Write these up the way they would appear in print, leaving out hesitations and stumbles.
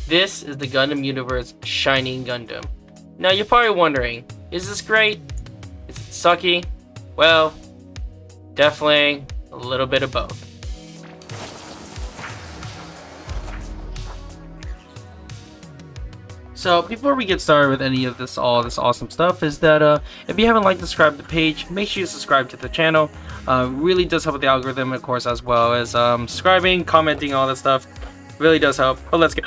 This is the Gundam Universe Shining Gundam. Now you're probably wondering, is this great? Is it sucky? Well, definitely a little bit of both. So before we get started with any of all this awesome stuff, is that if you haven't liked and subscribed to the page, make sure you subscribe to the channel. Really does help with the algorithm, of course, as well as subscribing, commenting, all that stuff. Really does help. But let's get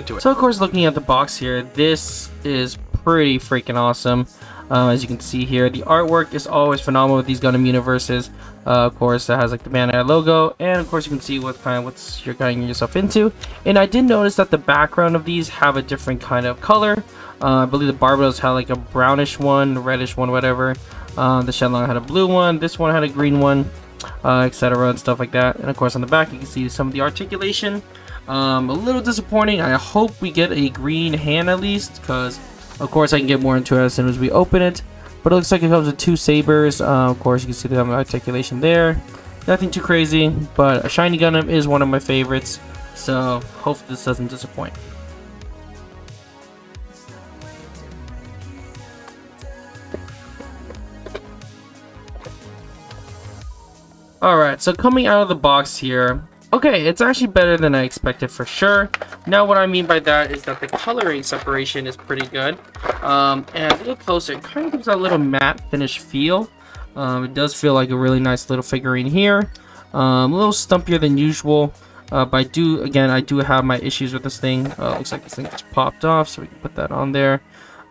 to it. So of course, looking at the box here, this is pretty freaking awesome. As you can see here, the artwork is always phenomenal with these Gundam universes. Of course, it has like the Bandai logo, and of course you can see what you're getting yourself into. And I did notice that the background of these have a different kind of color. I believe the Barbados had like a brownish one, reddish one, whatever. The Shenlong had a blue one. This one had a green one, etc. and stuff like that. And of course on the back you can see some of the articulation. A little disappointing. I hope we get a green hand at least, because of course I can get more into it as soon as we open it. But it looks like it comes with two sabers. Of course you can see the articulation there. Nothing too crazy, but a shiny Gundam is one of my favorites, so hopefully this doesn't disappoint. Alright, so coming out of the box here, okay, it's actually better than I expected for sure. Now what I mean by that is that the coloring separation is pretty good. And as you look closer, it kind of gives that little matte finish feel. It does feel like a really nice little figurine here. A little stumpier than usual. But I do have my issues with this thing. Looks like this thing just popped off, so we can put that on there.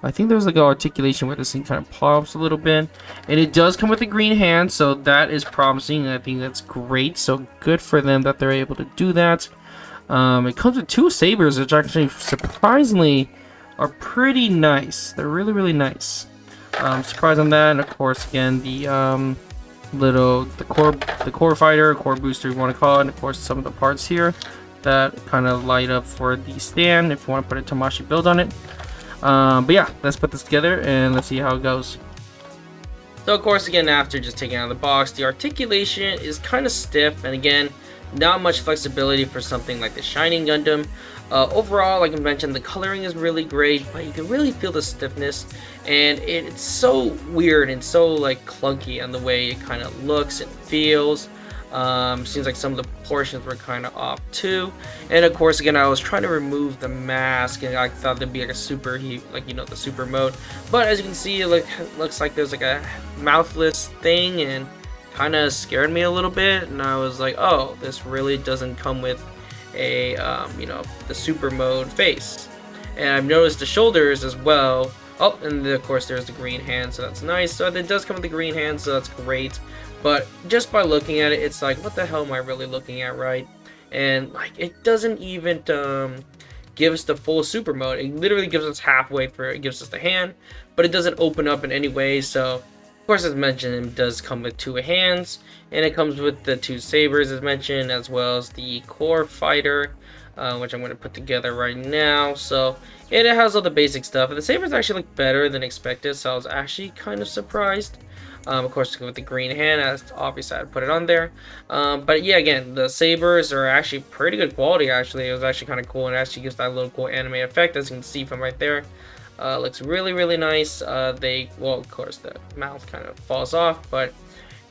I think there's like an articulation where this thing kind of pops a little bit. And it does come with a green hand, so that is promising. I think that's great. So good for them that they're able to do that. It comes with two sabers, which actually surprisingly are pretty nice. They're really, really nice. Surprised on that. And of course, again, the core fighter, core booster, you want to call it. And of course, some of the parts here that kind of light up for the stand if you want to put a Tamashii build on it. But yeah, let's put this together and let's see how it goes. So of course, again, after just taking out of the box, the articulation is kind of stiff, and again, not much flexibility for something like the Shining Gundam. Overall, like I mentioned, the coloring is really great, but you can really feel the stiffness, and it's so weird and so like clunky on the way it kind of looks and feels. Seems like some of the portions were kind of off too. And of course, again, I was trying to remove the mask, and I thought there'd be like a super heat, like, you know, the super mode. But as you can see, it looks like there's like a mouthless thing, and kind of scared me a little bit. And I was like, oh, this really doesn't come with a you know, the super mode face. And I've noticed the shoulders as well. Oh, and of course there's the green hand, so that's nice. So it does come with the green hand, so that's great. But just by looking at it, it's like, what the hell am I really looking at, right? And like, it doesn't even give us the full super mode. It literally gives us halfway through. It gives us the hand, but it doesn't open up in any way. So of course, as mentioned, it does come with two hands, and it comes with the two sabers as mentioned, as well as the core fighter, which I'm going to put together right now. So it has all the basic stuff, and the sabers actually look better than expected, so I was actually kind of surprised. Of course, with the green hand, as obviously I put it on there. But yeah, again, the sabers are actually pretty good quality. Actually, it was actually kind of cool, and it actually gives that little cool anime effect, as you can see from right there. Looks really, really nice. Well, of course, the mouth kind of falls off, but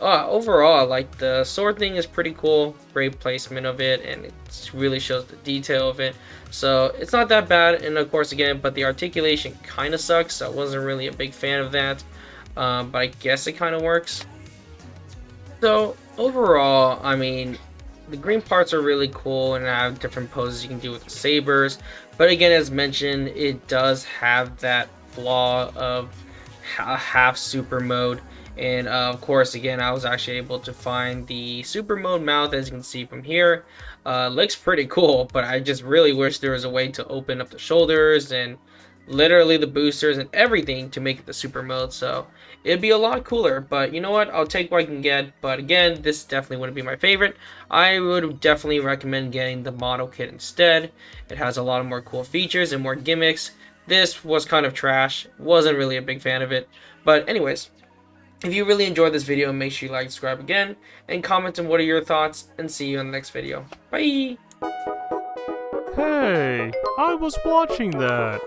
overall, like, the sword thing is pretty cool. Great placement of it, and it really shows the detail of it. So it's not that bad. And of course, again, but the articulation kind of sucks. So I wasn't really a big fan of that. But I guess it kind of works. So overall, I mean, the green parts are really cool, and I have different poses you can do with the sabers. But again, as mentioned, it does have that flaw of half super mode. And of course, again, I was actually able to find the super mode mouth, as you can see from here. Looks pretty cool, but I just really wish there was a way to open up the shoulders and literally the boosters and everything to make it the super mode. So it'd be a lot cooler, but you know what, I'll take what I can get. But again, this definitely wouldn't be my favorite. I would definitely recommend getting the model kit instead. It has a lot of more cool features and more gimmicks. This was kind of trash, wasn't really a big fan of it. But anyways, if you really enjoyed this video, make sure you like, subscribe again, and comment on what are your thoughts, and see you in the next video. Bye! Hey, I was watching that.